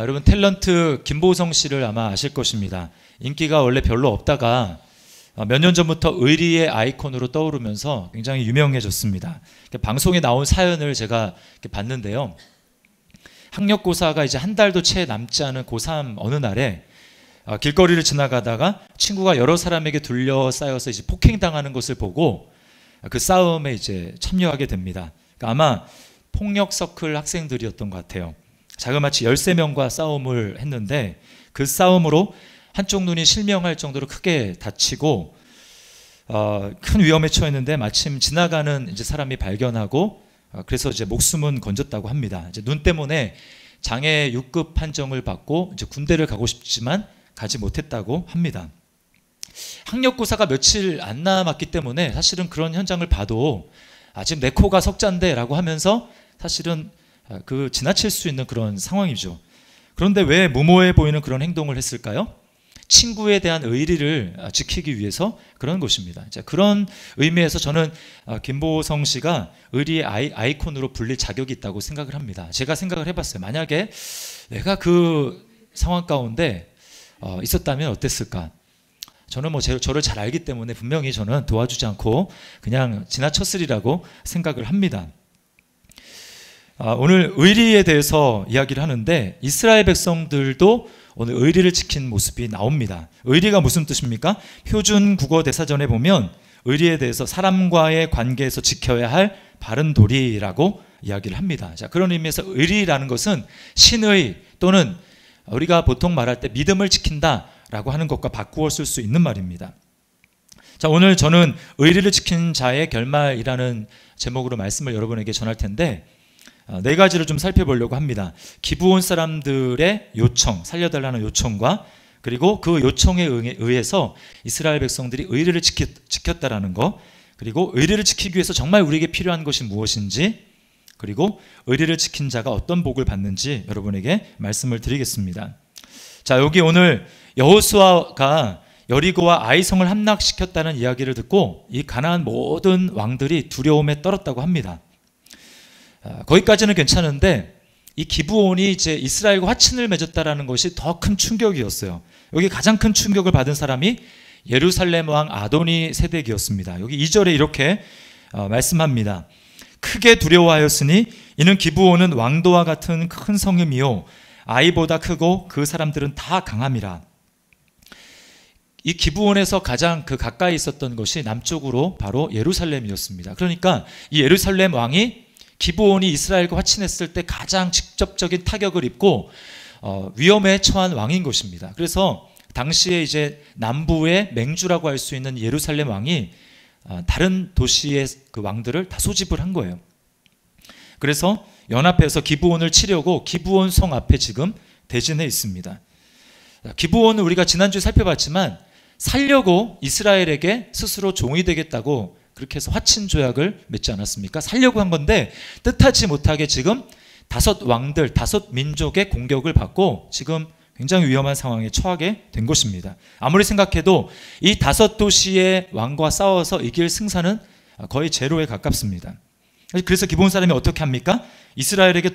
여러분 탤런트 김보성 씨를 아마 아실 것입니다. 인기가 원래 별로 없다가 몇 년 전부터 의리의 아이콘으로 떠오르면서 굉장히 유명해졌습니다. 방송에 나온 사연을 제가 봤는데요. 학력고사가 이제 한 달도 채 남지 않은 고3 어느 날에 길거리를 지나가다가 친구가 여러 사람에게 둘러싸여서 이제 폭행당하는 것을 보고 그 싸움에 이제 참여하게 됩니다. 그러니까 아마 폭력 서클 학생들이었던 것 같아요. 자그마치 13명과 싸움을 했는데 그 싸움으로 한쪽 눈이 실명할 정도로 크게 다치고 큰 위험에 처했는데 마침 지나가는 이제 사람이 발견하고 그래서 이제 목숨은 건졌다고 합니다. 이제 눈 때문에 장애 6급 판정을 받고 이제 군대를 가고 싶지만 가지 못했다고 합니다. 학력고사가 며칠 안 남았기 때문에 사실은 그런 현장을 봐도 지금 내 코가 석잔데 라고 하면서 사실은 그 지나칠 수 있는 그런 상황이죠. 그런데 왜 무모해 보이는 그런 행동을 했을까요? 친구에 대한 의리를 지키기 위해서 그런 것입니다. 그런 의미에서 저는 김보성 씨가 의리의 아이콘으로 불릴 자격이 있다고 생각을 합니다. 제가 생각을 해봤어요. 만약에 내가 그 상황 가운데 있었다면 어땠을까? 저는 뭐 저를 잘 알기 때문에 분명히 저는 도와주지 않고 그냥 지나쳤으리라고 생각을 합니다. 오늘 의리에 대해서 이야기를 하는데 이스라엘 백성들도 오늘 의리를 지킨 모습이 나옵니다. 의리가 무슨 뜻입니까? 표준 국어 대사전에 보면 의리에 대해서 사람과의 관계에서 지켜야 할 바른 도리라고 이야기를 합니다. 자, 그런 의미에서 의리라는 것은 신의 또는 우리가 보통 말할 때 믿음을 지킨다라고 하는 것과 바꾸어 쓸 수 있는 말입니다. 자, 오늘 저는 의리를 지킨 자의 결말이라는 제목으로 말씀을 여러분에게 전할 텐데 네 가지를 좀 살펴보려고 합니다. 기브온 사람들의 요청, 살려달라는 요청과 그리고 그 요청에 의해서 이스라엘 백성들이 의리를 지켰다라는 것, 그리고 의리를 지키기 위해서 정말 우리에게 필요한 것이 무엇인지, 그리고 의리를 지킨 자가 어떤 복을 받는지 여러분에게 말씀을 드리겠습니다. 자, 여기 오늘 여호수아가 여리고와 아이성을 함락시켰다는 이야기를 듣고 이 가나안 모든 왕들이 두려움에 떨었다고 합니다. 거기까지는 괜찮은데 이 기브온이 이제 이스라엘과 화친을 맺었다라는 것이 더 큰 충격이었어요. 여기 가장 큰 충격을 받은 사람이 예루살렘 왕 아도니 세덱이었습니다. 여기 2절에 이렇게 말씀합니다. 크게 두려워하였으니 이는 기브온은 왕도와 같은 큰 성임이요 아이보다 크고 그 사람들은 다 강함이라. 이 기브온에서 가장 가까이 있었던 것이 남쪽으로 바로 예루살렘이었습니다. 그러니까 이 예루살렘 왕이 기브온이 이스라엘과 화친했을 때 가장 직접적인 타격을 입고 위험에 처한 왕인 것입니다. 그래서 당시에 이제 남부의 맹주라고 할 수 있는 예루살렘 왕이 다른 도시의 그 왕들을 다 소집을 한 거예요. 그래서 연합해서 기브온을 치려고 기브온 성 앞에 지금 대진해 있습니다. 기브온은 우리가 지난주에 살펴봤지만 살려고 이스라엘에게 스스로 종이 되겠다고 그렇게 해서 화친 조약을 맺지 않았습니까? 살려고 한 건데 뜻하지 못하게 지금 5 왕들, 5 민족의 공격을 받고 지금 굉장히 위험한 상황에 처하게 된 것입니다. 아무리 생각해도 이 5 도시의 왕과 싸워서 이길 승산은 거의 제로에 가깝습니다. 그래서 기브온 사람이 어떻게 합니까? 이스라엘에게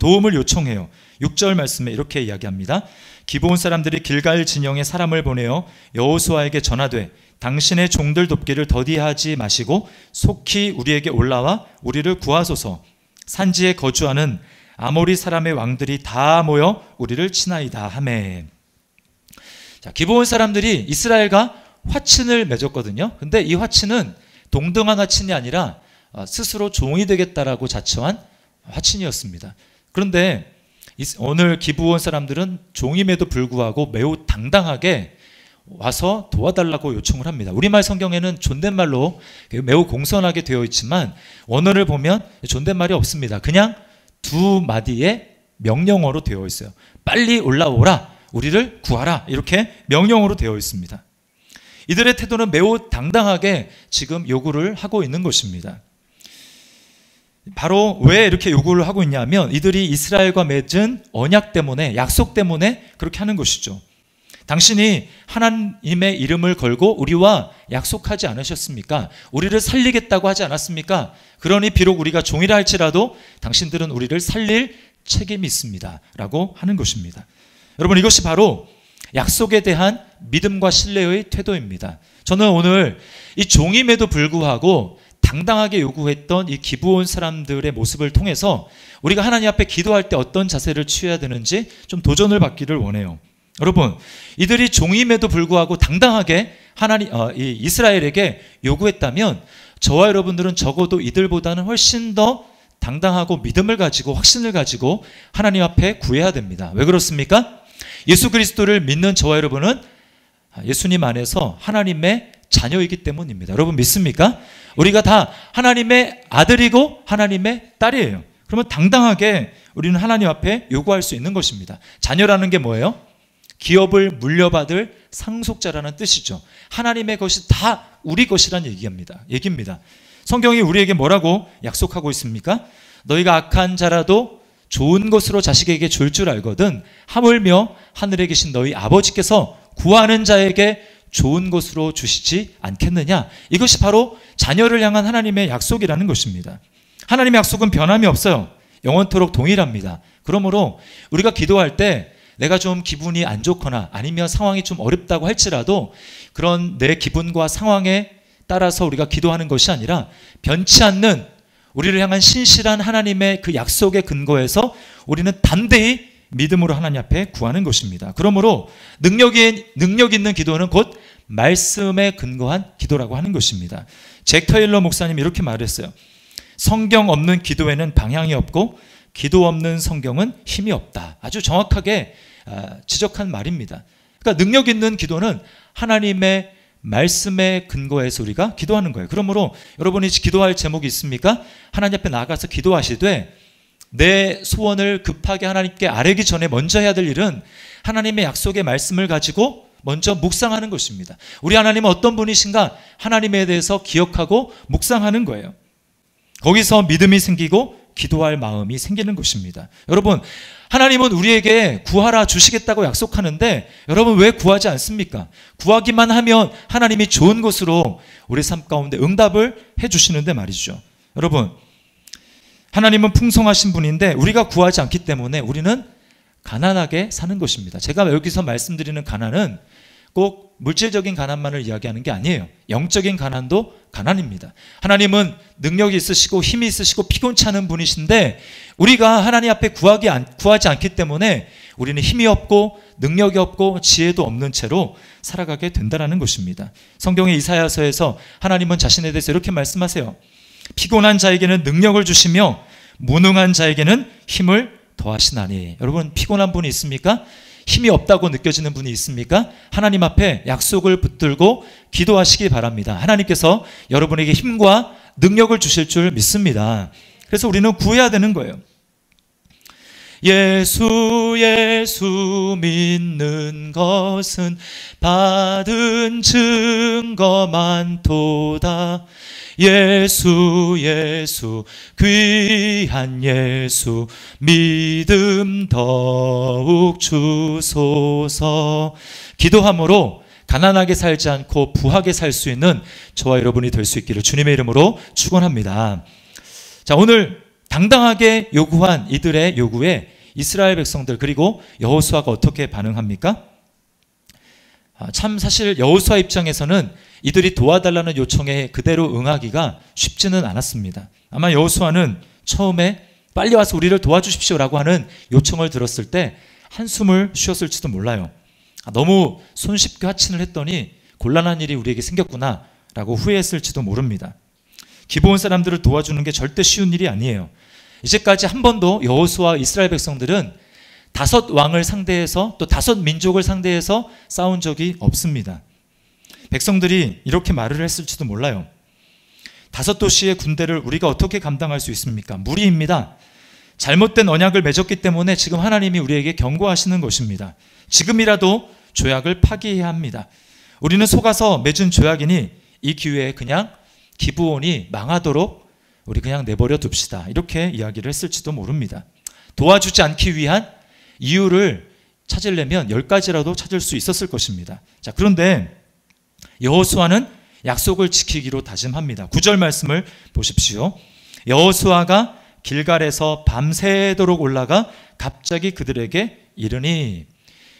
도움을 요청해요. 6절 말씀에 이렇게 이야기합니다. 기브온 사람들이 길갈 진영에 사람을 보내어 여호수아에게 전하되 당신의 종들 돕기를 더디하지 마시고 속히 우리에게 올라와 우리를 구하소서. 산지에 거주하는 아모리 사람의 왕들이 다 모여 우리를 치나이다 하매. 자, 기브온 사람들이 이스라엘과 화친을 맺었거든요. 근데 이 화친은 동등한 화친이 아니라 스스로 종이 되겠다라고 자처한 화친이었습니다. 그런데 오늘 기브온 사람들은 종임에도 불구하고 매우 당당하게 와서 도와달라고 요청을 합니다. 우리말 성경에는 존댓말로 매우 공손하게 되어 있지만 원어를 보면 존댓말이 없습니다. 그냥 2 마디의 명령어로 되어 있어요. 빨리 올라오라, 우리를 구하라, 이렇게 명령어로 되어 있습니다. 이들의 태도는 매우 당당하게 지금 요구를 하고 있는 것입니다. 바로 왜 이렇게 요구를 하고 있냐면 이들이 이스라엘과 맺은 언약 때문에, 약속 때문에 그렇게 하는 것이죠. 당신이 하나님의 이름을 걸고 우리와 약속하지 않으셨습니까? 우리를 살리겠다고 하지 않았습니까? 그러니 비록 우리가 종이라 할지라도 당신들은 우리를 살릴 책임이 있습니다 라고 하는 것입니다. 여러분, 이것이 바로 약속에 대한 믿음과 신뢰의 태도입니다. 저는 오늘 이 종임에도 불구하고 당당하게 요구했던 이 기브온 사람들의 모습을 통해서 우리가 하나님 앞에 기도할 때 어떤 자세를 취해야 되는지 좀 도전을 받기를 원해요. 여러분, 이들이 종임에도 불구하고 당당하게 이 이스라엘에게 요구했다면 저와 여러분들은 적어도 이들보다는 훨씬 더 당당하고 믿음을 가지고 확신을 가지고 하나님 앞에 구해야 됩니다. 왜 그렇습니까? 예수 그리스도를 믿는 저와 여러분은 예수님 안에서 하나님의 자녀이기 때문입니다. 여러분 믿습니까? 우리가 다 하나님의 아들이고 하나님의 딸이에요. 그러면 당당하게 우리는 하나님 앞에 요구할 수 있는 것입니다. 자녀라는 게 뭐예요? 기업을 물려받을 상속자라는 뜻이죠. 하나님의 것이 다 우리 것이란 얘기입니다. 성경이 우리에게 뭐라고 약속하고 있습니까? 너희가 악한 자라도 좋은 것으로 자식에게 줄 줄 알거든 하물며 하늘에 계신 너희 아버지께서 구하는 자에게 좋은 것으로 주시지 않겠느냐. 이것이 바로 자녀를 향한 하나님의 약속이라는 것입니다. 하나님의 약속은 변함이 없어요. 영원토록 동일합니다. 그러므로 우리가 기도할 때 내가 좀 기분이 안 좋거나 아니면 상황이 좀 어렵다고 할지라도 그런 내 기분과 상황에 따라서 우리가 기도하는 것이 아니라 변치 않는 우리를 향한 신실한 하나님의 그 약속의 근거에서 우리는 담대히 믿음으로 하나님 앞에 구하는 것입니다. 그러므로 능력 있는 기도는 곧 말씀에 근거한 기도라고 하는 것입니다. 잭 테일러 목사님이 이렇게 말했어요. 성경 없는 기도에는 방향이 없고 기도 없는 성경은 힘이 없다. 아주 정확하게 지적한 말입니다. 그러니까 능력 있는 기도는 하나님의 말씀에 근거해서 우리가 기도하는 거예요. 그러므로 여러분이 기도할 제목이 있습니까? 하나님 앞에 나아가서 기도하시되 내 소원을 급하게 하나님께 아뢰기 전에 먼저 해야 될 일은 하나님의 약속의 말씀을 가지고 먼저 묵상하는 것입니다. 우리 하나님은 어떤 분이신가? 하나님에 대해서 기억하고 묵상하는 거예요. 거기서 믿음이 생기고 기도할 마음이 생기는 것입니다. 여러분, 하나님은 우리에게 구하라 주시겠다고 약속하는데 여러분 왜 구하지 않습니까? 구하기만 하면 하나님이 좋은 것으로 우리 삶 가운데 응답을 해주시는데 말이죠. 여러분, 하나님은 풍성하신 분인데 우리가 구하지 않기 때문에 우리는 가난하게 사는 것입니다. 제가 여기서 말씀드리는 가난은 꼭 물질적인 가난만을 이야기하는 게 아니에요. 영적인 가난도 가난입니다. 하나님은 능력이 있으시고 힘이 있으시고 피곤치 않은 분이신데 우리가 하나님 앞에 구하지 않기 때문에 우리는 힘이 없고 능력이 없고 지혜도 없는 채로 살아가게 된다는 것입니다. 성경의 이사야서에서 하나님은 자신에 대해서 이렇게 말씀하세요. 피곤한 자에게는 능력을 주시며 무능한 자에게는 힘을 더하시나니. 여러분, 피곤한 분이 있습니까? 힘이 없다고 느껴지는 분이 있습니까? 하나님 앞에 약속을 붙들고 기도하시기 바랍니다. 하나님께서 여러분에게 힘과 능력을 주실 줄 믿습니다. 그래서 우리는 구해야 되는 거예요. 예수 예수 믿는 것은 받은 증거 많도다. 예수 예수 귀한 예수 믿음 더욱 주소서. 기도함으로 가난하게 살지 않고 부하게 살 수 있는 저와 여러분이 될 수 있기를 주님의 이름으로 축원합니다. 자, 오늘 당당하게 요구한 이들의 요구에 이스라엘 백성들 그리고 여호수아가 어떻게 반응합니까? 참 사실 여호수아 입장에서는 이들이 도와달라는 요청에 그대로 응하기가 쉽지는 않았습니다. 아마 여호수아는 처음에 빨리 와서 우리를 도와주십시오라고 하는 요청을 들었을 때 한숨을 쉬었을지도 몰라요. 너무 손쉽게 하친을 했더니 곤란한 일이 우리에게 생겼구나라고 후회했을지도 모릅니다. 기브온 사람들을 도와주는 게 절대 쉬운 일이 아니에요. 이제까지 한 번도 여호수아 이스라엘 백성들은 5 왕을 상대해서 또 5 민족을 상대해서 싸운 적이 없습니다. 백성들이 이렇게 말을 했을지도 몰라요. 5 도시의 군대를 우리가 어떻게 감당할 수 있습니까? 무리입니다. 잘못된 언약을 맺었기 때문에 지금 하나님이 우리에게 경고하시는 것입니다. 지금이라도 조약을 파기해야 합니다. 우리는 속아서 맺은 조약이니 이 기회에 그냥 기브온이 망하도록 우리 그냥 내버려 둡시다. 이렇게 이야기를 했을지도 모릅니다. 도와주지 않기 위한 이유를 찾으려면 10가지라도 찾을 수 있었을 것입니다. 자, 그런데 여호수아는 약속을 지키기로 다짐합니다. 9절 말씀을 보십시오. 여호수아가 길갈에서 밤새도록 올라가 갑자기 그들에게 이르니,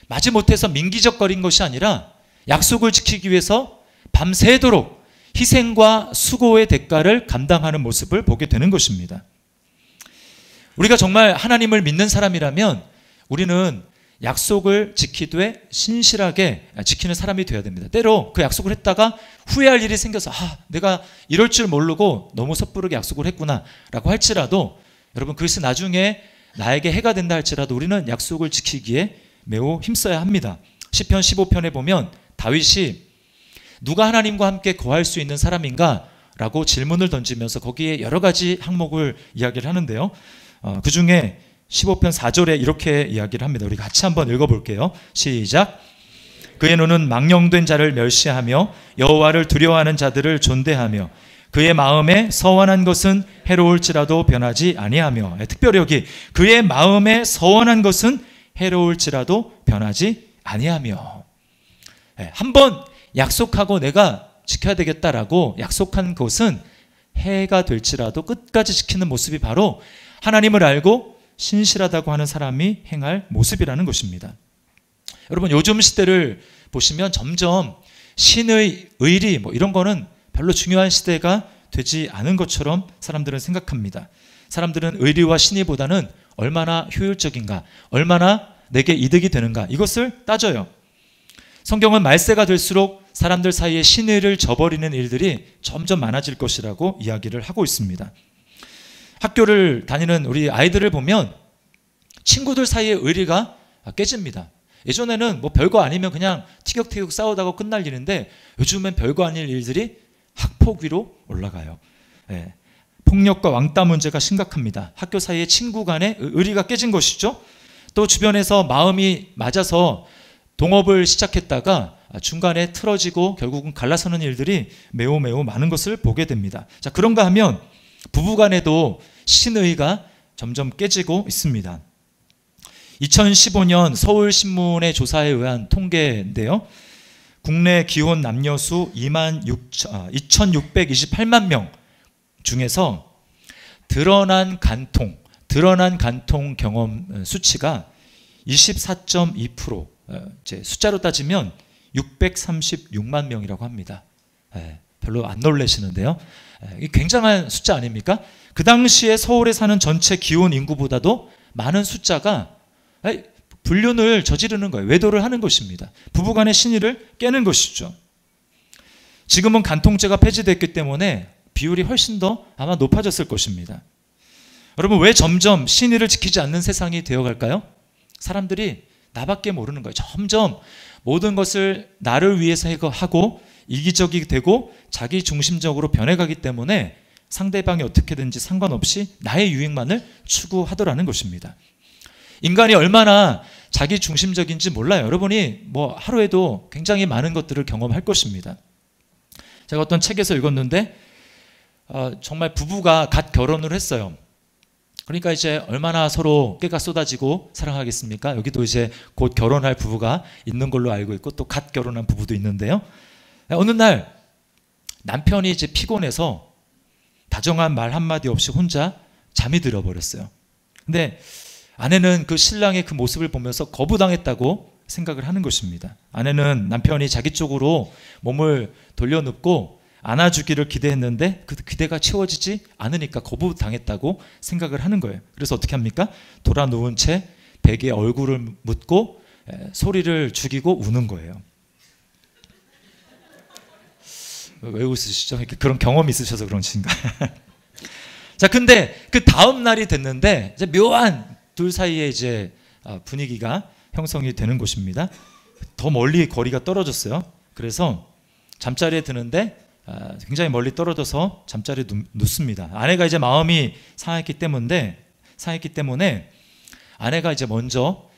마지못해서 민기적거린 것이 아니라 약속을 지키기 위해서 밤새도록 희생과 수고의 대가를 감당하는 모습을 보게 되는 것입니다. 우리가 정말 하나님을 믿는 사람이라면 우리는 약속을 지키되 신실하게 지키는 사람이 되어야 됩니다. 때로 그 약속을 했다가 후회할 일이 생겨서 내가 이럴 줄 모르고 너무 섣부르게 약속을 했구나 라고 할지라도, 여러분 그것이 나중에 나에게 해가 된다 할지라도 우리는 약속을 지키기에 매우 힘써야 합니다. 시편 15편에 보면 다윗이 누가 하나님과 함께 거할 수 있는 사람인가? 라고 질문을 던지면서 거기에 여러 가지 항목을 이야기를 하는데요. 그 중에 15편 4절에 이렇게 이야기를 합니다. 우리 같이 한번 읽어볼게요. 시작. 그의 눈은 망령된 자를 멸시하며 여호와를 두려워하는 자들을 존대하며 그의 마음에 서원한 것은 해로울지라도 변하지 아니하며, 특별히 여기 그의 마음에 서원한 것은 해로울지라도 변하지 아니하며, 한번 약속하고 내가 지켜야 되겠다라고 약속한 것은 해가 될지라도 끝까지 지키는 모습이 바로 하나님을 알고 신실하다고 하는 사람이 행할 모습이라는 것입니다. 여러분 요즘 시대를 보시면 점점 신의 의리 이런 거는 별로 중요한 시대가 되지 않은 것처럼 사람들은 생각합니다. 사람들은 의리와 신의보다는 얼마나 효율적인가, 얼마나 내게 이득이 되는가, 이것을 따져요. 성경은 말세가 될수록 사람들 사이에 신의를 저버리는 일들이 점점 많아질 것이라고 이야기를 하고 있습니다. 학교를 다니는 우리 아이들을 보면 친구들 사이의 의리가 깨집니다. 예전에는 별거 아니면 그냥 티격태격 싸우다가 끝날 일인데 요즘엔 별거 아닐 일들이 학폭 위로 올라가요. 폭력과 왕따 문제가 심각합니다. 학교 사이에 친구 간의 의리가 깨진 것이죠. 또 주변에서 마음이 맞아서 동업을 시작했다가 중간에 틀어지고 결국은 갈라서는 일들이 매우 많은 것을 보게 됩니다. 자, 그런가 하면 부부간에도 신의가 점점 깨지고 있습니다. 2015년 서울신문의 조사에 의한 통계인데요. 국내 기혼 남녀수 2628만 명 중에서 드러난 간통 경험 수치가 24.2%, 숫자로 따지면 636만 명이라고 합니다. 별로 안 놀라시는데요. 굉장한 숫자 아닙니까? 그 당시에 서울에 사는 전체 기혼 인구보다도 많은 숫자가 불륜을 저지르는 거예요. 외도를 하는 것입니다. 부부간의 신의를 깨는 것이죠. 지금은 간통죄가 폐지됐기 때문에 비율이 훨씬 더 아마 높아졌을 것입니다. 여러분 왜 점점 신의를 지키지 않는 세상이 되어갈까요? 사람들이 나밖에 모르는 거예요. 점점 모든 것을 나를 위해서 하고 이기적이 되고 자기 중심적으로 변해가기 때문에 상대방이 어떻게든지 상관없이 나의 유익만을 추구하더라는 것입니다. 인간이 얼마나 자기 중심적인지 몰라요. 여러분이 하루에도 굉장히 많은 것들을 경험할 것입니다. 제가 어떤 책에서 읽었는데 정말 부부가 갓 결혼을 했어요. 그러니까 이제 얼마나 서로 깨가 쏟아지고 사랑하겠습니까? 여기도 이제 곧 결혼할 부부가 있는 걸로 알고 있고 또 갓 결혼한 부부도 있는데요. 어느 날 남편이 이제 피곤해서 다정한 말 한마디 없이 혼자 잠이 들어버렸어요. 근데 아내는 그 신랑의 그 모습을 보면서 거부당했다고 생각을 하는 것입니다. 아내는 남편이 자기 쪽으로 몸을 돌려눕고 안아주기를 기대했는데 그 기대가 채워지지 않으니까 거부당했다고 생각을 하는 거예요. 그래서 어떻게 합니까? 돌아 누운 채 베개에 얼굴을 묻고 소리를 죽이고 우는 거예요. 왜 웃으시죠? 이렇게 그런 경험이 있으셔서 그런가? 자, 근데 그 다음 날이 됐는데 이제 묘한 둘 사이에 이제 분위기가 형성이 되는 것입니다. 더 멀리 거리가 떨어졌어요. 그래서 잠자리에 드는데 굉장히 멀리 떨어져서 잠자리에 눕습니다. 아내가 이제 마음이 상했기 때문에 아내가 이제 먼저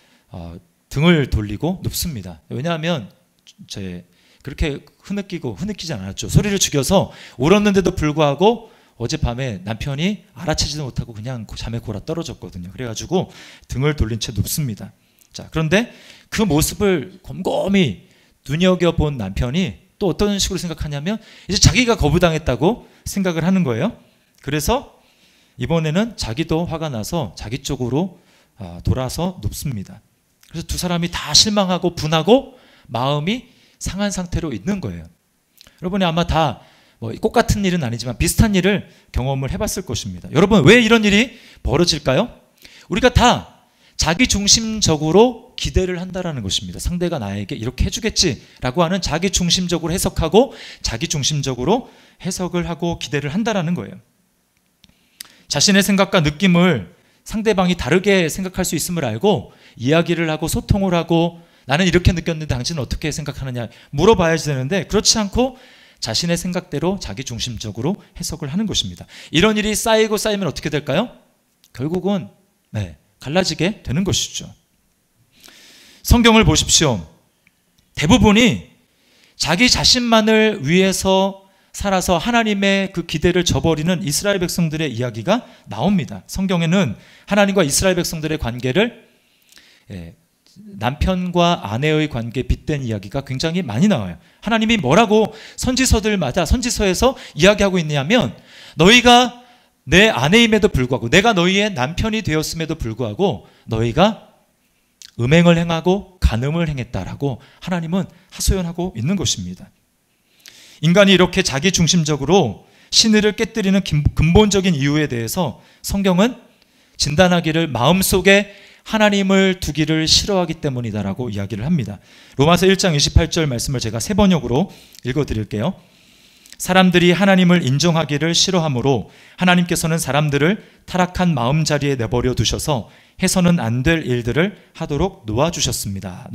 등을 돌리고 눕습니다. 왜냐하면 그렇게 흐느끼지 않았죠. 소리를 죽여서 울었는데도 불구하고 어젯밤에 남편이 알아채지도 못하고 그냥 잠에 골아 떨어졌거든요. 그래가지고 등을 돌린 채 눕습니다. 자, 그런데 그 모습을 곰곰이 눈여겨본 남편이 또 어떤 식으로 생각하냐면 이제 자기가 거부당했다고 생각을 하는 거예요. 그래서 이번에는 자기도 화가 나서 자기 쪽으로 돌아서 눕습니다. 그래서 두 사람이 다 실망하고 분하고 마음이 상한 상태로 있는 거예요. 여러분이 아마 다 똑같은 일은 아니지만 비슷한 일을 경험을 해봤을 것입니다. 여러분, 왜 이런 일이 벌어질까요? 우리가 다 자기 중심적으로 기대를 한다라는 것입니다. 상대가 나에게 이렇게 해주겠지라고 하는 자기 중심적으로 해석하고 자기 중심적으로 해석을 하고 기대를 한다라는 거예요. 자신의 생각과 느낌을 상대방이 다르게 생각할 수 있음을 알고 이야기를 하고 소통을 하고 나는 이렇게 느꼈는데 당신은 어떻게 생각하느냐 물어봐야지 되는데 그렇지 않고 자신의 생각대로 자기 중심적으로 해석을 하는 것입니다. 이런 일이 쌓이고 쌓이면 어떻게 될까요? 결국은 갈라지게 되는 것이죠. 성경을 보십시오. 대부분이 자기 자신만을 위해서 살아서 하나님의 그 기대를 저버리는 이스라엘 백성들의 이야기가 나옵니다. 성경에는 하나님과 이스라엘 백성들의 관계를 남편과 아내의 관계에 빗댄 이야기가 굉장히 많이 나와요. 하나님이 뭐라고 선지서들마다 선지서에서 이야기하고 있냐면 너희가 내 아내임에도 불구하고 내가 너희의 남편이 되었음에도 불구하고 너희가 음행을 행하고 간음을 행했다라고 하나님은 하소연하고 있는 것입니다. 인간이 이렇게 자기 중심적으로 신의를 깨뜨리는 근본적인 이유에 대해서 성경은 진단하기를 마음속에 하나님을 두기를 싫어하기 때문이다라고 이야기를 합니다. 로마서 1장 28절 말씀을 제가 3번역으로 읽어드릴게요. 사람들이 하나님을 인정하기를 싫어하므로 하나님께서는 사람들을 타락한 마음자리에 내버려 두셔서 해서는 안 될 일들을 하도록 놓아두셨습니다.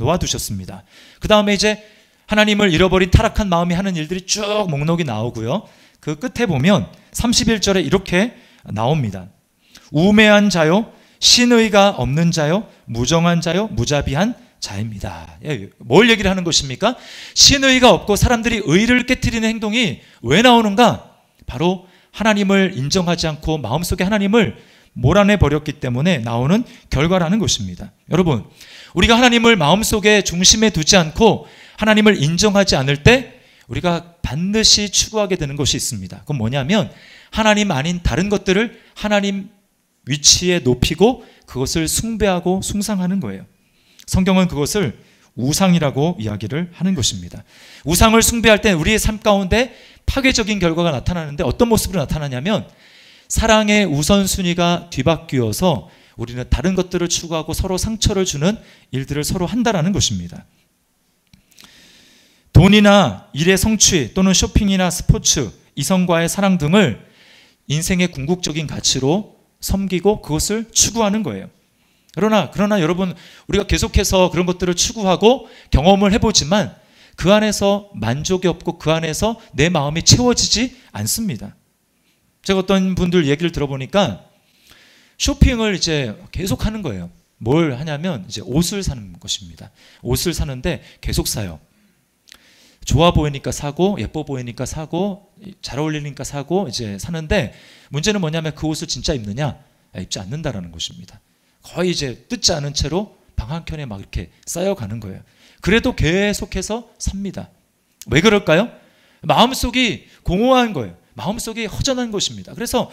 그 다음에 이제 하나님을 잃어버린 타락한 마음이 하는 일들이 쭉 목록이 나오고요. 그 끝에 보면 31절에 이렇게 나옵니다. 우매한 자요, 신의가 없는 자요, 무정한 자요, 무자비한 자입니다. 뭘 얘기를 하는 것입니까? 신의가 없고 사람들이 의를 깨트리는 행동이 왜 나오는가? 바로 하나님을 인정하지 않고 마음속에 하나님을 몰아내 버렸기 때문에 나오는 결과라는 것입니다. 여러분, 우리가 하나님을 마음속에 중심에 두지 않고 하나님을 인정하지 않을 때 우리가 반드시 추구하게 되는 것이 있습니다. 그건 뭐냐면 하나님 아닌 다른 것들을 하나님 위치에 높이고 그것을 숭배하고 숭상하는 거예요. 성경은 그것을 우상이라고 이야기를 하는 것입니다. 우상을 숭배할 때 우리의 삶 가운데 파괴적인 결과가 나타나는데 어떤 모습으로 나타나냐면 사랑의 우선순위가 뒤바뀌어서 우리는 다른 것들을 추구하고 서로 상처를 주는 일들을 서로 한다라는 것입니다. 돈이나 일의 성취 또는 쇼핑이나 스포츠, 이성과의 사랑 등을 인생의 궁극적인 가치로 섬기고 그것을 추구하는 거예요. 그러나 여러분, 우리가 계속해서 그런 것들을 추구하고 경험을 해보지만 그 안에서 만족이 없고 그 안에서 내 마음이 채워지지 않습니다. 제가 어떤 분들 얘기를 들어보니까 쇼핑을 이제 계속 하는 거예요. 뭘 하냐면 이제 옷을 사는 것입니다. 옷을 사는데 계속 사요. 좋아 보이니까 사고, 예뻐 보이니까 사고, 잘 어울리니까 사고 이제 사는데 문제는 뭐냐면 그 옷을 진짜 입느냐? 입지 않는다라는 것입니다. 거의 이제 뜯지 않은 채로 방 한켠에 막 이렇게 쌓여가는 거예요. 그래도 계속해서 삽니다. 왜 그럴까요? 마음속이 공허한 거예요. 마음속이 허전한 것입니다. 그래서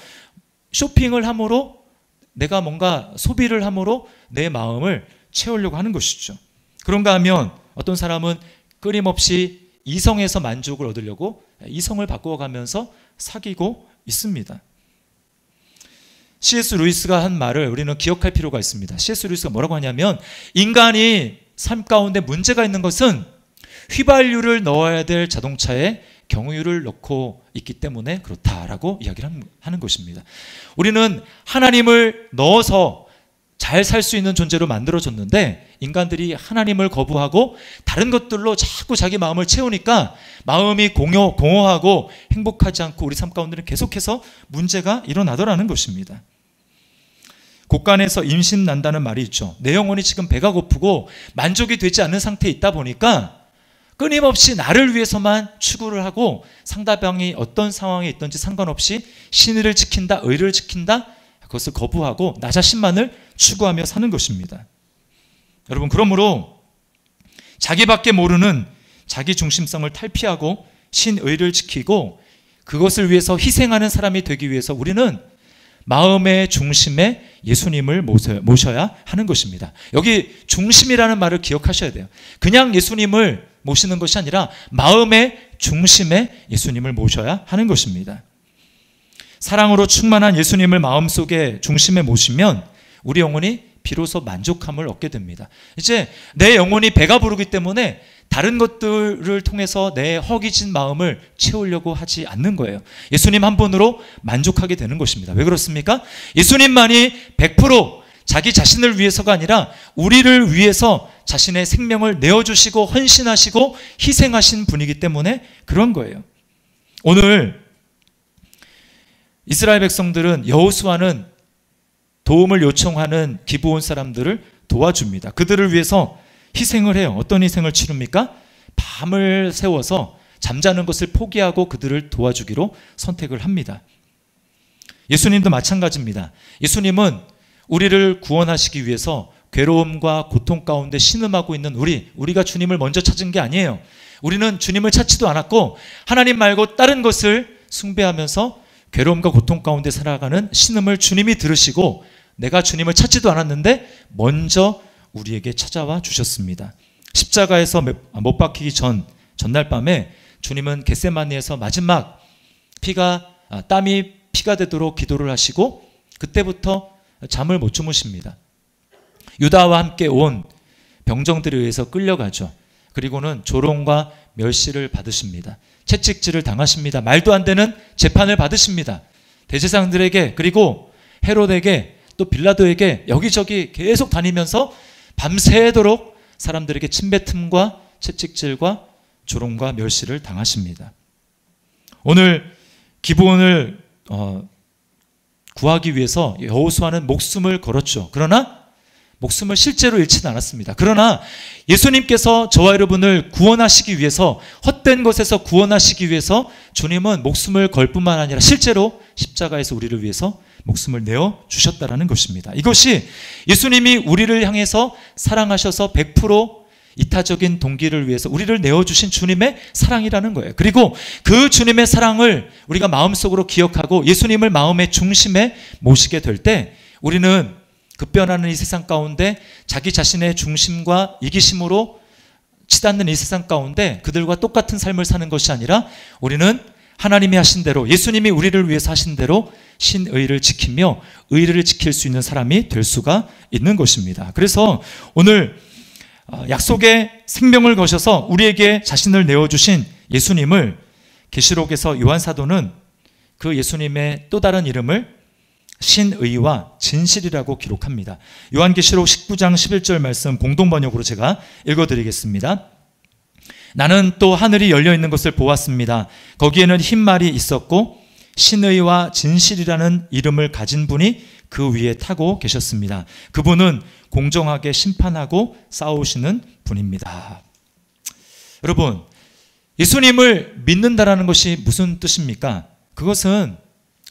쇼핑을 함으로 내가 뭔가 소비를 함으로 내 마음을 채우려고 하는 것이죠. 그런가 하면 어떤 사람은 끊임없이 이성에서 만족을 얻으려고 이성을 바꾸어가면서 사귀고 있습니다. C.S. 루이스가 한 말을 우리는 기억할 필요가 있습니다. C.S. 루이스가 뭐라고 하냐면 인간이 삶 가운데 문제가 있는 것은 휘발유를 넣어야 될 자동차에 경유를 넣고 있기 때문에 그렇다라고 이야기를 하는 것입니다. 우리는 하나님을 넣어서 잘 살 수 있는 존재로 만들어졌는데 인간들이 하나님을 거부하고 다른 것들로 자꾸 자기 마음을 채우니까 마음이 공허하고 행복하지 않고 우리 삶 가운데는 계속해서 문제가 일어나더라는 것입니다. 곳간에서 임신 난다는 말이 있죠. 내 영혼이 지금 배가 고프고 만족이 되지 않는 상태에 있다 보니까 끊임없이 나를 위해서만 추구를 하고 상대방이 어떤 상황에 있든지 상관없이 신의를 지킨다, 의를 지킨다, 그것을 거부하고 나 자신만을 추구하며 사는 것입니다. 여러분, 그러므로 자기밖에 모르는 자기 중심성을 탈피하고 신의를 지키고 그것을 위해서 희생하는 사람이 되기 위해서 우리는 마음의 중심에 예수님을 모셔야 하는 것입니다. 여기 중심이라는 말을 기억하셔야 돼요. 그냥 예수님을 모시는 것이 아니라 마음의 중심에 예수님을 모셔야 하는 것입니다. 사랑으로 충만한 예수님을 마음속에 중심에 모시면 우리 영혼이 비로소 만족함을 얻게 됩니다. 이제 내 영혼이 배가 부르기 때문에 다른 것들을 통해서 내 허기진 마음을 채우려고 하지 않는 거예요. 예수님 한 분으로 만족하게 되는 것입니다. 왜 그렇습니까? 예수님만이 100% 자기 자신을 위해서가 아니라 우리를 위해서 자신의 생명을 내어주시고 헌신하시고 희생하신 분이기 때문에 그런 거예요. 오늘 이스라엘 백성들은 여호수아는 도움을 요청하는 기브온 사람들을 도와줍니다. 그들을 위해서 희생을 해요. 어떤 희생을 치릅니까? 밤을 새워서 잠자는 것을 포기하고 그들을 도와주기로 선택을 합니다. 예수님도 마찬가지입니다. 예수님은 우리를 구원하시기 위해서 괴로움과 고통 가운데 신음하고 있는 우리가 주님을 먼저 찾은 게 아니에요. 우리는 주님을 찾지도 않았고 하나님 말고 다른 것을 숭배하면서 괴로움과 고통 가운데 살아가는 신음을 주님이 들으시고 내가 주님을 찾지도 않았는데 먼저 우리에게 찾아와 주셨습니다. 십자가에서 못 박히기 전날 밤에 주님은 겟세마니에서 마지막 땀이 피가 되도록 기도를 하시고 그때부터 잠을 못 주무십니다. 유다와 함께 온 병정들에 의해서 끌려가죠. 그리고는 조롱과 멸시를 받으십니다. 채찍질을 당하십니다. 말도 안 되는 재판을 받으십니다. 대제사장들에게 그리고 헤롯에게 또 빌라도에게 여기저기 계속 다니면서 밤새도록 사람들에게 침뱉음과 채찍질과 조롱과 멸시를 당하십니다. 오늘 기브온을 구하기 위해서 여호수아는 목숨을 걸었죠. 그러나 목숨을 실제로 잃지는 않았습니다. 그러나 예수님께서 저와 여러분을 구원하시기 위해서 헛된 것에서 구원하시기 위해서 주님은 목숨을 걸 뿐만 아니라 실제로 십자가에서 우리를 위해서 목숨을 내어 주셨다라는 것입니다. 이것이 예수님이 우리를 향해서 사랑하셔서 100% 이타적인 동기를 위해서 우리를 내어주신 주님의 사랑이라는 거예요. 그리고 그 주님의 사랑을 우리가 마음속으로 기억하고 예수님을 마음의 중심에 모시게 될 때 우리는 급변하는 이 세상 가운데 자기 자신의 중심과 이기심으로 치닫는 이 세상 가운데 그들과 똑같은 삶을 사는 것이 아니라 우리는 하나님이 하신 대로 예수님이 우리를 위해서 하신 대로 신의를 지키며 의를 지킬 수 있는 사람이 될 수가 있는 것입니다. 그래서 오늘 약속의 생명을 거셔서 우리에게 자신을 내어주신 예수님을 계시록에서 요한사도는 그 예수님의 또 다른 이름을 신의와 진실이라고 기록합니다. 요한계시록 19장 11절 말씀 공동번역으로 제가 읽어드리겠습니다. 나는 또 하늘이 열려있는 것을 보았습니다. 거기에는 흰 말이 있었고 신의와 진실이라는 이름을 가진 분이 그 위에 타고 계셨습니다. 그분은 공정하게 심판하고 싸우시는 분입니다. 여러분, 예수님을 믿는다라는 것이 무슨 뜻입니까? 그것은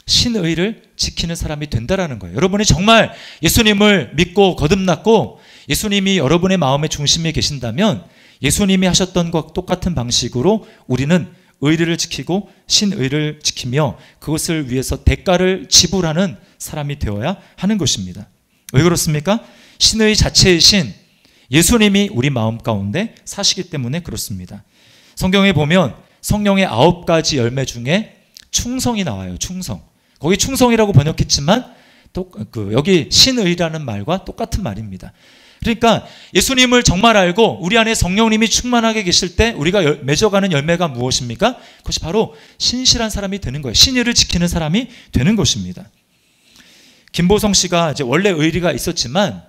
신의를 지키는 사람이 된다라는 거예요. 여러분이 정말 예수님을 믿고 거듭났고 예수님이 여러분의 마음의 중심에 계신다면 예수님이 하셨던 것과 똑같은 방식으로 우리는 의리를 지키고 신의를 지키며 그것을 위해서 대가를 지불하는 사람이 되어야 하는 것입니다. 왜 그렇습니까? 신의 자체이신 예수님이 우리 마음 가운데 사시기 때문에 그렇습니다. 성경에 보면 성령의 9가지 열매 중에 충성이 나와요. 충성. 거기 충성이라고 번역했지만 여기 신의라는 말과 똑같은 말입니다. 그러니까 예수님을 정말 알고 우리 안에 성령님이 충만하게 계실 때 우리가 맺어가는 열매가 무엇입니까? 그것이 바로 신실한 사람이 되는 거예요. 신의를 지키는 사람이 되는 것입니다. 김보성 씨가 이제 원래 의리가 있었지만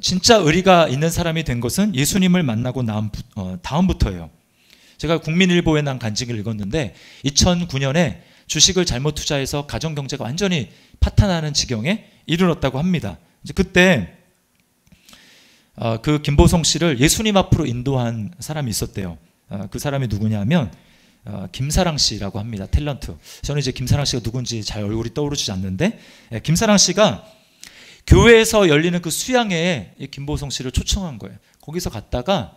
진짜 의리가 있는 사람이 된 것은 예수님을 만나고 다음부터예요. 제가 국민일보에 난 간증을 읽었는데 2009년에 주식을 잘못 투자해서 가정경제가 완전히 파탄나는 지경에 이르렀다고 합니다. 이제 그때 그 김보성 씨를 예수님 앞으로 인도한 사람이 있었대요. 그 사람이 누구냐면 김사랑 씨라고 합니다. 탤런트. 저는 이제 김사랑 씨가 누군지 잘 얼굴이 떠오르지 않는데 김사랑 씨가 교회에서 열리는 그 수양회에 김보성 씨를 초청한 거예요. 거기서 갔다가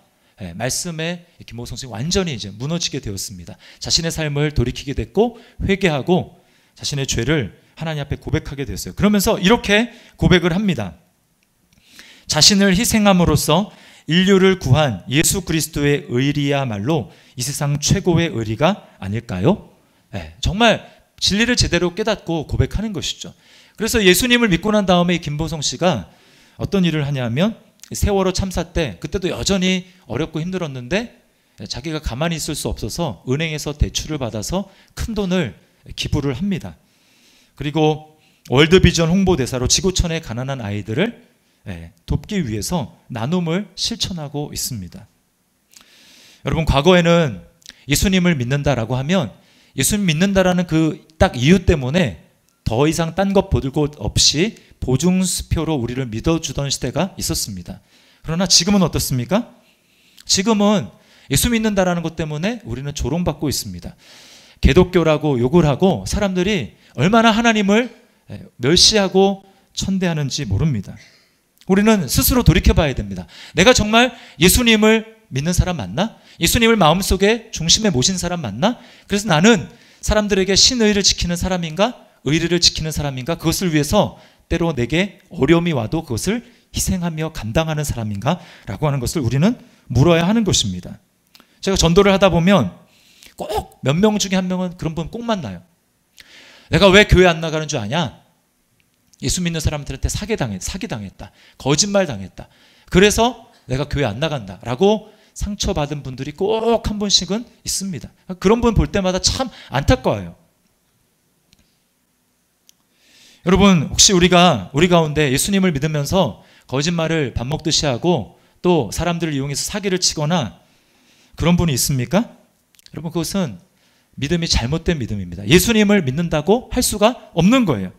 말씀에 김보성 씨가 완전히 이제 무너지게 되었습니다. 자신의 삶을 돌이키게 됐고 회개하고 자신의 죄를 하나님 앞에 고백하게 되었어요. 그러면서 이렇게 고백을 합니다. 자신을 희생함으로써 인류를 구한 예수 그리스도의 의리야말로 이 세상 최고의 의리가 아닐까요? 네, 정말 진리를 제대로 깨닫고 고백하는 것이죠. 그래서 예수님을 믿고 난 다음에 김보성 씨가 어떤 일을 하냐면 세월호 참사 때 그때도 여전히 어렵고 힘들었는데 자기가 가만히 있을 수 없어서 은행에서 대출을 받아서 큰 돈을 기부를 합니다. 그리고 월드비전 홍보대사로 지구촌의 가난한 아이들을 돕기 위해서 나눔을 실천하고 있습니다. 여러분, 과거에는 예수님을 믿는다라고 하면 예수님 믿는다라는 그 딱 이유 때문에 더 이상 딴 것 볼 것 없이 보증수표로 우리를 믿어주던 시대가 있었습니다. 그러나 지금은 어떻습니까? 지금은 예수 믿는다라는 것 때문에 우리는 조롱받고 있습니다. 개독교라고 욕을 하고 사람들이 얼마나 하나님을 멸시하고 천대하는지 모릅니다. 우리는 스스로 돌이켜봐야 됩니다. 내가 정말 예수님을 믿는 사람 맞나? 예수님을 마음속에 중심에 모신 사람 맞나? 그래서 나는 사람들에게 신의를 지키는 사람인가? 의리를 지키는 사람인가? 그것을 위해서 때로 내게 어려움이 와도 그것을 희생하며 감당하는 사람인가? 라고 하는 것을 우리는 물어야 하는 것입니다. 제가 전도를 하다 보면 꼭 몇 명 중에 한 명은 그런 분 꼭 만나요. 내가 왜 교회 안 나가는 줄 아냐? 예수 믿는 사람들한테 사기당했다. 거짓말 당했다. 그래서 내가 교회 안 나간다. 라고 상처받은 분들이 꼭 한 분씩은 있습니다. 그런 분 볼 때마다 참 안타까워요. 여러분, 혹시 우리 가운데 예수님을 믿으면서 거짓말을 밥 먹듯이 하고 또 사람들을 이용해서 사기를 치거나 그런 분이 있습니까? 여러분, 그것은 믿음이 잘못된 믿음입니다. 예수님을 믿는다고 할 수가 없는 거예요.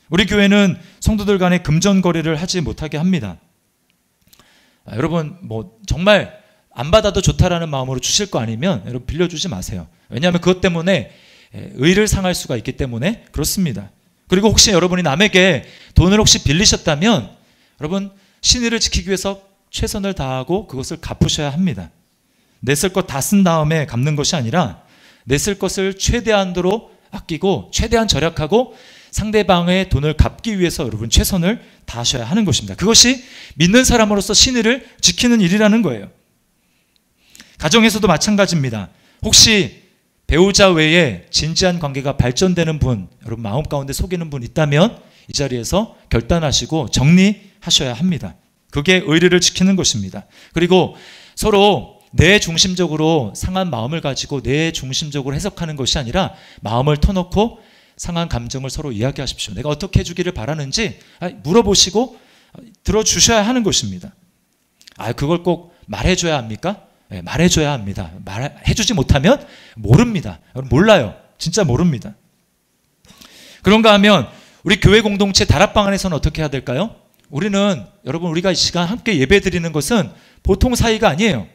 우리 교회는 성도들 간에 금전거래를 하지 못하게 합니다. 여러분, 정말 안 받아도 좋다라는 마음으로 주실 거 아니면 여러분 빌려주지 마세요. 왜냐하면 그것 때문에 의를 상할 수가 있기 때문에 그렇습니다. 그리고 혹시 여러분이 남에게 돈을 혹시 빌리셨다면 여러분, 신의를 지키기 위해서 최선을 다하고 그것을 갚으셔야 합니다. 냈을 것 다 쓴 다음에 갚는 것이 아니라 냈을 것을 최대한도로 아끼고 최대한 절약하고 상대방의 돈을 갚기 위해서 여러분 최선을 다하셔야 하는 것입니다. 그것이 믿는 사람으로서 신의를 지키는 일이라는 거예요. 가정에서도 마찬가지입니다. 혹시 배우자 외에 진지한 관계가 발전되는 분, 여러분 마음 가운데 속이는 분 있다면 이 자리에서 결단하시고 정리하셔야 합니다. 그게 의리를 지키는 것입니다. 그리고 서로 내 중심적으로 상한 마음을 가지고 내 중심적으로 해석하는 것이 아니라 마음을 터놓고 상한 감정을 서로 이야기하십시오. 내가 어떻게 해주기를 바라는지 물어보시고 들어주셔야 하는 것입니다. 그걸 꼭 말해줘야 합니까? 네, 말해줘야 합니다. 말해주지 못하면 모릅니다. 몰라요. 진짜 모릅니다. 그런가 하면 우리 교회 공동체 다락방 안에서는 어떻게 해야 될까요? 여러분 우리가 이 시간 함께 예배 드리는 것은 보통 사이가 아니에요.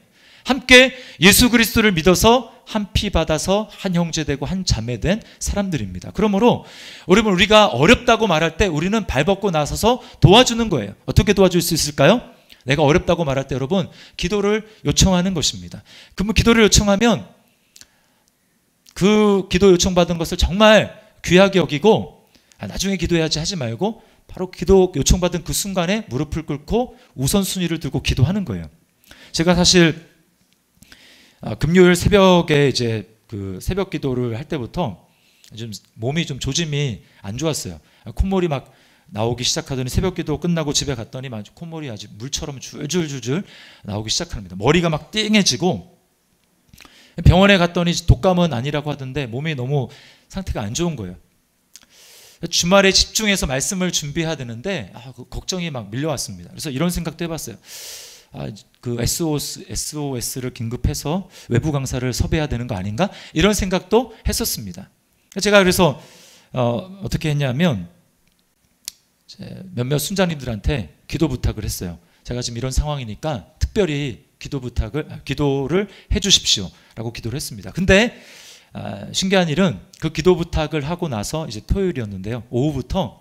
함께 예수 그리스도를 믿어서 한 피 받아서 한 형제 되고 한 자매 된 사람들입니다. 그러므로 여러분 우리가 어렵다고 말할 때 우리는 발벗고 나서서 도와주는 거예요. 어떻게 도와줄 수 있을까요? 내가 어렵다고 말할 때 여러분 기도를 요청하는 것입니다. 그러면 기도를 요청하면 그 기도 요청받은 것을 정말 귀하게 여기고 나중에 기도해야지 하지 말고 바로 기도 요청받은 그 순간에 무릎을 꿇고 우선순위를 두고 기도하는 거예요. 제가 사실 금요일 새벽에 이제 그 새벽 기도를 할 때부터 좀 몸이 좀 조짐이 안 좋았어요. 콧물이 막 나오기 시작하더니 새벽 기도 끝나고 집에 갔더니 콧물이 아주 물처럼 줄줄줄줄 나오기 시작합니다. 머리가 막 띵해지고 병원에 갔더니 독감은 아니라고 하던데 몸이 너무 상태가 안 좋은 거예요. 주말에 집중해서 말씀을 준비해야 되는데 그 걱정이 막 밀려왔습니다. 그래서 이런 생각도 해봤어요. 그 SOS를 긴급해서 외부 강사를 섭외해야 되는 거 아닌가? 이런 생각도 했었습니다. 제가 그래서 어떻게 했냐면 몇몇 순장님들한테 기도 부탁을 했어요. 제가 지금 이런 상황이니까 특별히 기도를 해주십시오 라고 기도를 했습니다. 근데 신기한 일은 그 기도 부탁을 하고 나서 이제 토요일이었는데요. 오후부터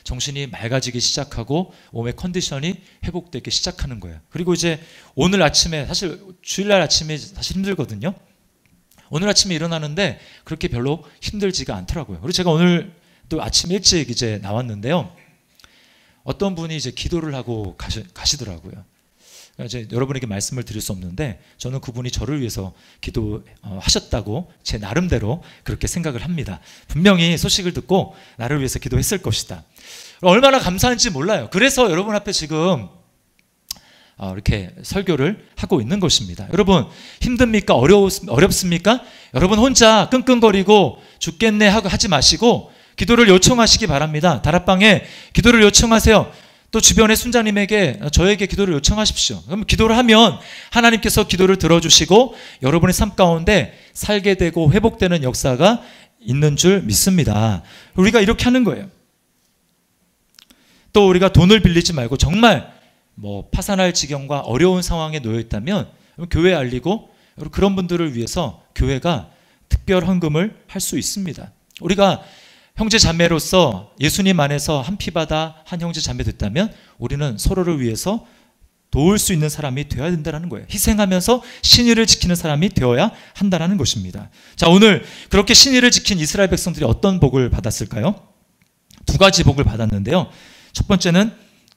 정신이 맑아지기 시작하고 몸의 컨디션이 회복되기 시작하는 거예요. 그리고 이제 오늘 아침에 사실 주일날 아침에 사실 힘들거든요. 오늘 아침에 일어나는데 그렇게 별로 힘들지가 않더라고요. 그리고 제가 오늘 또 아침 일찍 이제 나왔는데요. 어떤 분이 이제 기도를 하고 가시더라고요. 이제 여러분에게 말씀을 드릴 수 없는데 저는 그분이 저를 위해서 기도하셨다고 제 나름대로 그렇게 생각을 합니다. 분명히 소식을 듣고 나를 위해서 기도했을 것이다. 얼마나 감사한지 몰라요. 그래서 여러분 앞에 지금 이렇게 설교를 하고 있는 것입니다. 여러분 힘듭니까? 어렵습니까? 여러분 혼자 끙끙거리고 죽겠네 하고 하지 마시고 기도를 요청하시기 바랍니다. 다락방에 기도를 요청하세요. 또 주변의 순자님에게 저에게 기도를 요청하십시오. 그럼 기도를 하면 하나님께서 기도를 들어주시고 여러분의 삶 가운데 살게 되고 회복되는 역사가 있는 줄 믿습니다. 우리가 이렇게 하는 거예요. 또 우리가 돈을 빌리지 말고 정말 파산할 지경과 어려운 상황에 놓여 있다면 교회에 알리고 그런 분들을 위해서 교회가 특별 헌금을 할 수 있습니다. 우리가 형제 자매로서 예수님 안에서 한 피바다 한 형제 자매 됐다면 우리는 서로를 위해서 도울 수 있는 사람이 되어야 된다는 거예요. 희생하면서 신의를 지키는 사람이 되어야 한다는 것입니다. 자, 오늘 그렇게 신의를 지킨 이스라엘 백성들이 어떤 복을 받았을까요? 두 가지 복을 받았는데요. 첫 번째는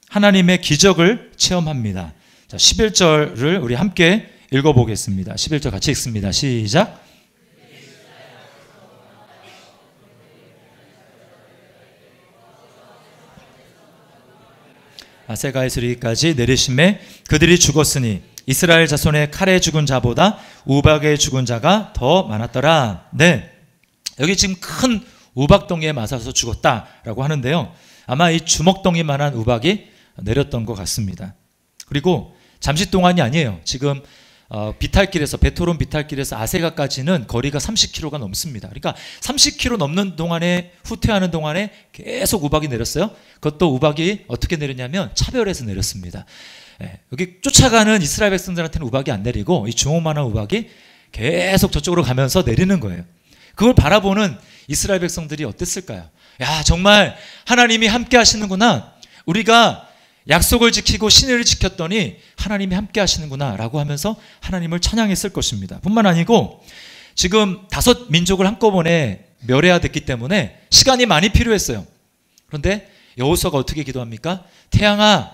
하나님의 기적을 체험합니다. 자, 11절을 우리 함께 읽어보겠습니다. 11절 같이 읽습니다. 시작. 아세가에서 이르기까지 내리심에 그들이 죽었으니 이스라엘 자손의 칼에 죽은 자보다 우박에 죽은 자가 더 많았더라. 네, 여기 지금 큰 우박덩이에 맞아서 죽었다라고 하는데요. 아마 이 주먹덩이만한 우박이 내렸던 것 같습니다. 그리고 잠시 동안이 아니에요. 지금 비탈길에서 베토론 비탈길에서 아세가까지는 거리가 30km가 넘습니다. 그러니까 30km 넘는 동안에 후퇴하는 동안에 계속 우박이 내렸어요. 그것도 우박이 어떻게 내렸냐면 차별해서 내렸습니다. 여기 쫓아가는 이스라엘 백성들한테는 우박이 안 내리고 이 주먹만한 우박이 계속 저쪽으로 가면서 내리는 거예요. 그걸 바라보는 이스라엘 백성들이 어땠을까요? 야, 정말 하나님이 함께 하시는구나. 우리가 약속을 지키고 신의를 지켰더니 하나님이 함께 하시는구나 라고 하면서 하나님을 찬양했을 것입니다. 뿐만 아니고 지금 5민족을 한꺼번에 멸해야 됐기 때문에 시간이 많이 필요했어요. 그런데 여호수아가 어떻게 기도합니까? 태양아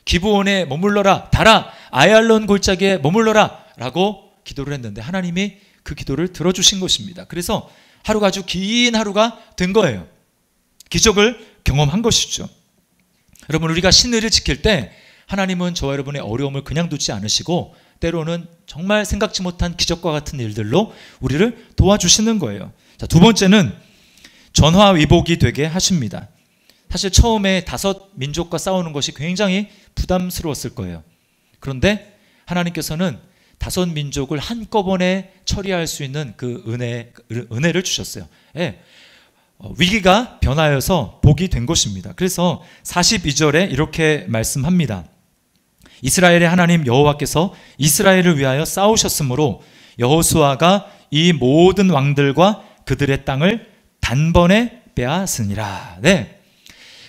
기브온에 머물러라, 달아 아얄론 골짜기에 머물러라 라고 기도를 했는데 하나님이 그 기도를 들어주신 것입니다. 그래서 하루가 아주 긴 하루가 된 거예요. 기적을 경험한 것이죠. 여러분 우리가 신의를 지킬 때 하나님은 저와 여러분의 어려움을 그냥 두지 않으시고 때로는 정말 생각지 못한 기적과 같은 일들로 우리를 도와주시는 거예요. 자, 두 번째는 전화위복이 되게 하십니다. 사실 처음에 5민족과 싸우는 것이 굉장히 부담스러웠을 거예요. 그런데 하나님께서는 5민족을 한꺼번에 처리할 수 있는 그 은혜를 주셨어요. 예. 위기가 변하여서 복이 된 것입니다. 그래서 42절에 이렇게 말씀합니다. 이스라엘의 하나님 여호와께서 이스라엘을 위하여 싸우셨으므로 여호수아가 이 모든 왕들과 그들의 땅을 단번에 빼앗으니라. 네.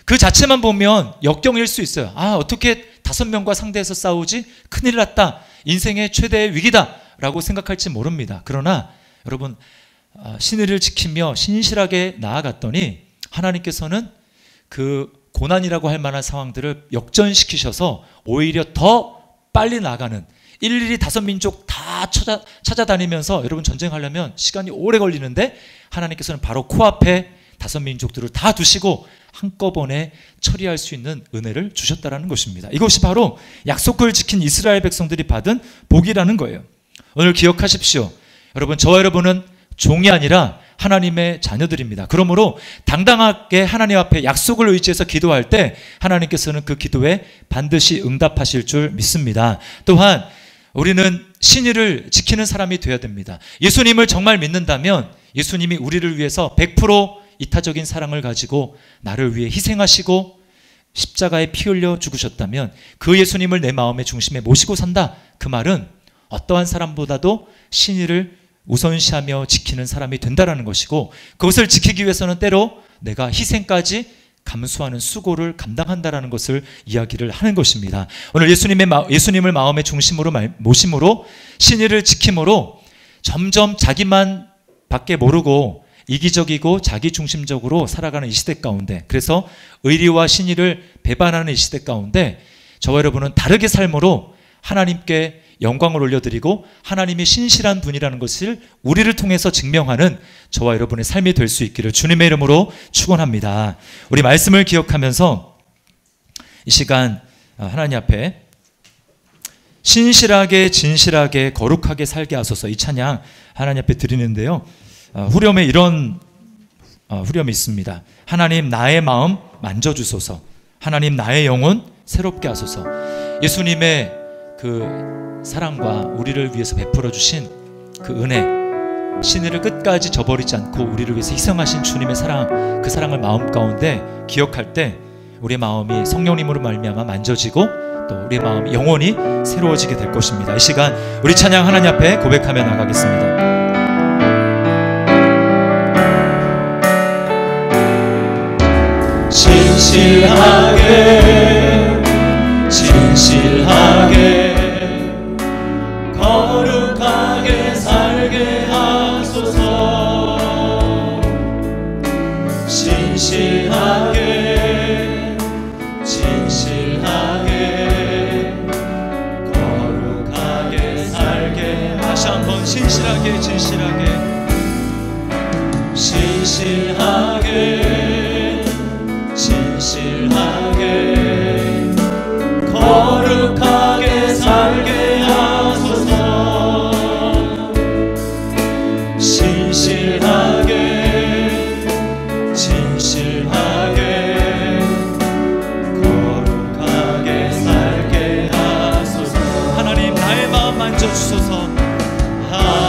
그 자체만 보면 역경일 수 있어요. 아, 어떻게 5명과 상대해서 싸우지? 큰일 났다. 인생의 최대의 위기다 라고 생각할지 모릅니다. 그러나 여러분 신의를 지키며 신실하게 나아갔더니 하나님께서는 그 고난이라고 할 만한 상황들을 역전시키셔서 오히려 더 빨리 나가는 일일이 5민족 다 찾아다니면서 여러분 전쟁하려면 시간이 오래 걸리는데 하나님께서는 바로 코앞에 5민족들을 다 두시고 한꺼번에 처리할 수 있는 은혜를 주셨다는 것입니다. 이것이 바로 약속을 지킨 이스라엘 백성들이 받은 복이라는 거예요. 오늘 기억하십시오. 여러분 저와 여러분은 종이 아니라 하나님의 자녀들입니다. 그러므로 당당하게 하나님 앞에 약속을 의지해서 기도할 때 하나님께서는 그 기도에 반드시 응답하실 줄 믿습니다. 또한 우리는 신의를 지키는 사람이 되어야 됩니다. 예수님을 정말 믿는다면 예수님이 우리를 위해서 100% 이타적인 사랑을 가지고 나를 위해 희생하시고 십자가에 피 흘려 죽으셨다면 그 예수님을 내 마음의 중심에 모시고 산다. 그 말은 어떠한 사람보다도 신의를 우선시하며 지키는 사람이 된다라는 것이고 그것을 지키기 위해서는 때로 내가 희생까지 감수하는 수고를 감당한다라는 것을 이야기를 하는 것입니다. 오늘 예수님을 마음의 중심으로 모심으로 신의를 지킴으로 점점 자기만 밖에 모르고 이기적이고 자기중심적으로 살아가는 이 시대 가운데, 그래서 의리와 신의를 배반하는 이 시대 가운데 저와 여러분은 다르게 삶으로 하나님께 영광을 올려드리고 하나님이 신실한 분이라는 것을 우리를 통해서 증명하는 저와 여러분의 삶이 될 수 있기를 주님의 이름으로 축원합니다. 우리 말씀을 기억하면서 이 시간 하나님 앞에 신실하게 진실하게 거룩하게 살게 하소서, 이 찬양 하나님 앞에 드리는데요, 후렴에 이런 후렴이 있습니다. 하나님 나의 마음 만져주소서, 하나님 나의 영혼 새롭게 하소서. 예수님의 그 사랑과 우리를 위해서 베풀어 주신 그 은혜, 신의를 끝까지 저버리지 않고 우리를 위해서 희생하신 주님의 사랑, 그 사랑을 마음 가운데 기억할 때 우리의 마음이 성령님으로 말미암아 만져지고 또 우리의 마음이 영원히 새로워지게 될 것입니다. 이 시간 우리 찬양 하나님 앞에 고백하며 나가겠습니다. 진실하게 진실하게 거룩하게 살게 하소서. 진실하게 진실하게 거룩하게 살게. 다시 한번 진실하게 진실하게 진실하게 진실하게 거룩하게 살게 하소서. 진실하게 진실하게 거룩하게 살게 하소서. 하나님 나의 마음 만져주소서. 하나님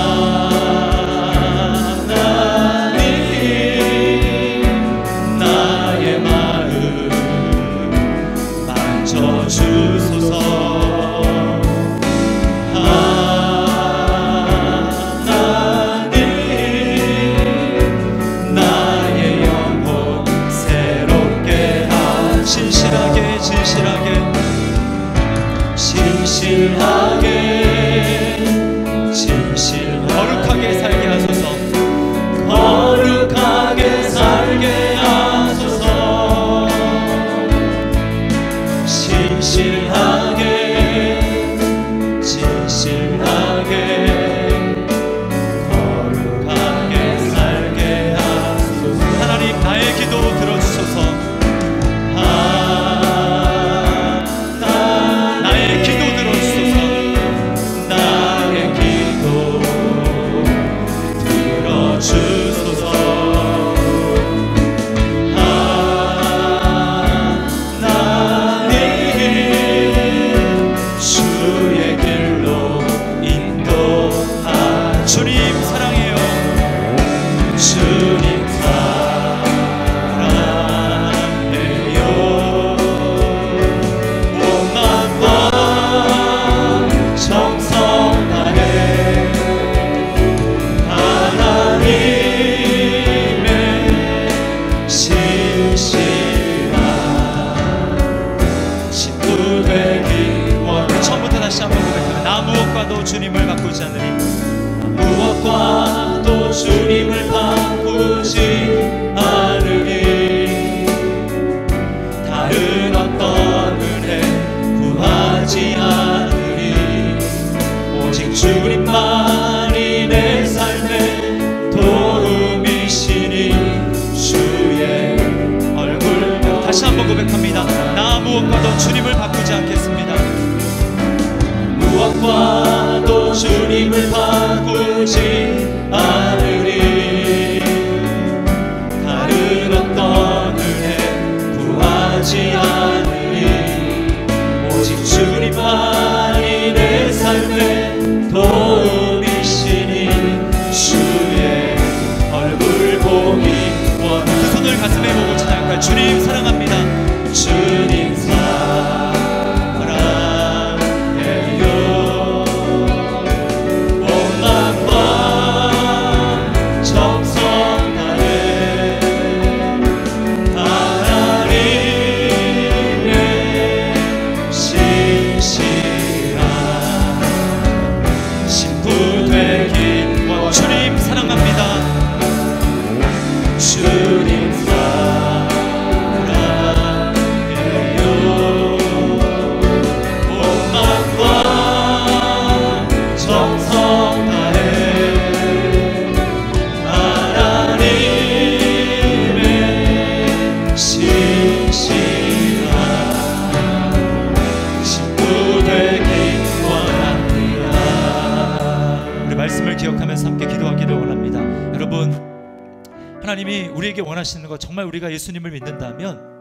여러분, 하나님이 우리에게 원하시는 것, 정말 우리가 예수님을 믿는다면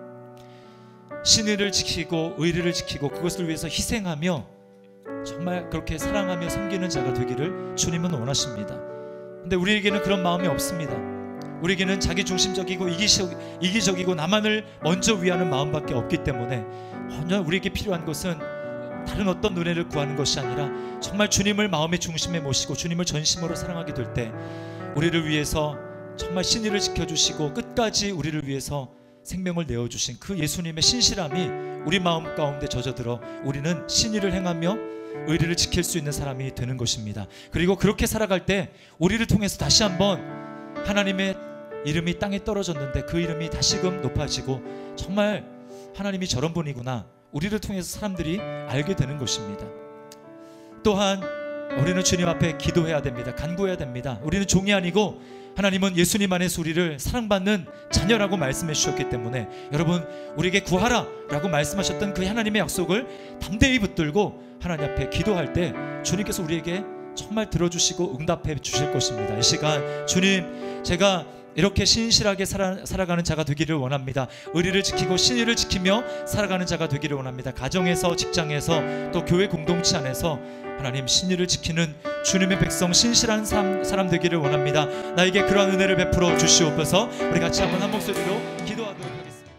신의를 지키고 의리를 지키고 그것을 위해서 희생하며 정말 그렇게 사랑하며 섬기는 자가 되기를 주님은 원하십니다. 근데 우리에게는 그런 마음이 없습니다. 우리에게는 자기중심적이고 이기적이고 나만을 먼저 위하는 마음밖에 없기 때문에 우리에게 필요한 것은 다른 어떤 은혜를 구하는 것이 아니라 정말 주님을 마음의 중심에 모시고 주님을 전심으로 사랑하게 될 때 우리를 위해서 정말 신의를 지켜주시고 끝까지 우리를 위해서 생명을 내어주신 그 예수님의 신실함이 우리 마음 가운데 젖어들어 우리는 신의를 행하며 의리를 지킬 수 있는 사람이 되는 것입니다. 그리고 그렇게 살아갈 때 우리를 통해서 다시 한번 하나님의 이름이 땅에 떨어졌는데 그 이름이 다시금 높아지고 정말 하나님이 저런 분이구나, 우리를 통해서 사람들이 알게 되는 것입니다. 또한 우리는 주님 앞에 기도해야 됩니다. 간구해야 됩니다. 우리는 종이 아니고 하나님은 예수님 안에서 우리를 사랑받는 자녀라고 말씀해 주셨기 때문에 여러분, 우리에게 구하라 라고 말씀하셨던 그 하나님의 약속을 담대히 붙들고 하나님 앞에 기도할 때 주님께서 우리에게 정말 들어주시고 응답해 주실 것입니다. 이 시간 주님, 제가 이렇게 신실하게 살아가는 자가 되기를 원합니다. 의리를 지키고 신의를 지키며 살아가는 자가 되기를 원합니다. 가정에서, 직장에서, 또 교회 공동체 안에서 하나님 신의를 지키는 주님의 백성, 신실한 사람 되기를 원합니다. 나에게 그러한 은혜를 베풀어 주시옵소서. 우리 같이 한번 한 목소리로 기도하도록 하겠습니다.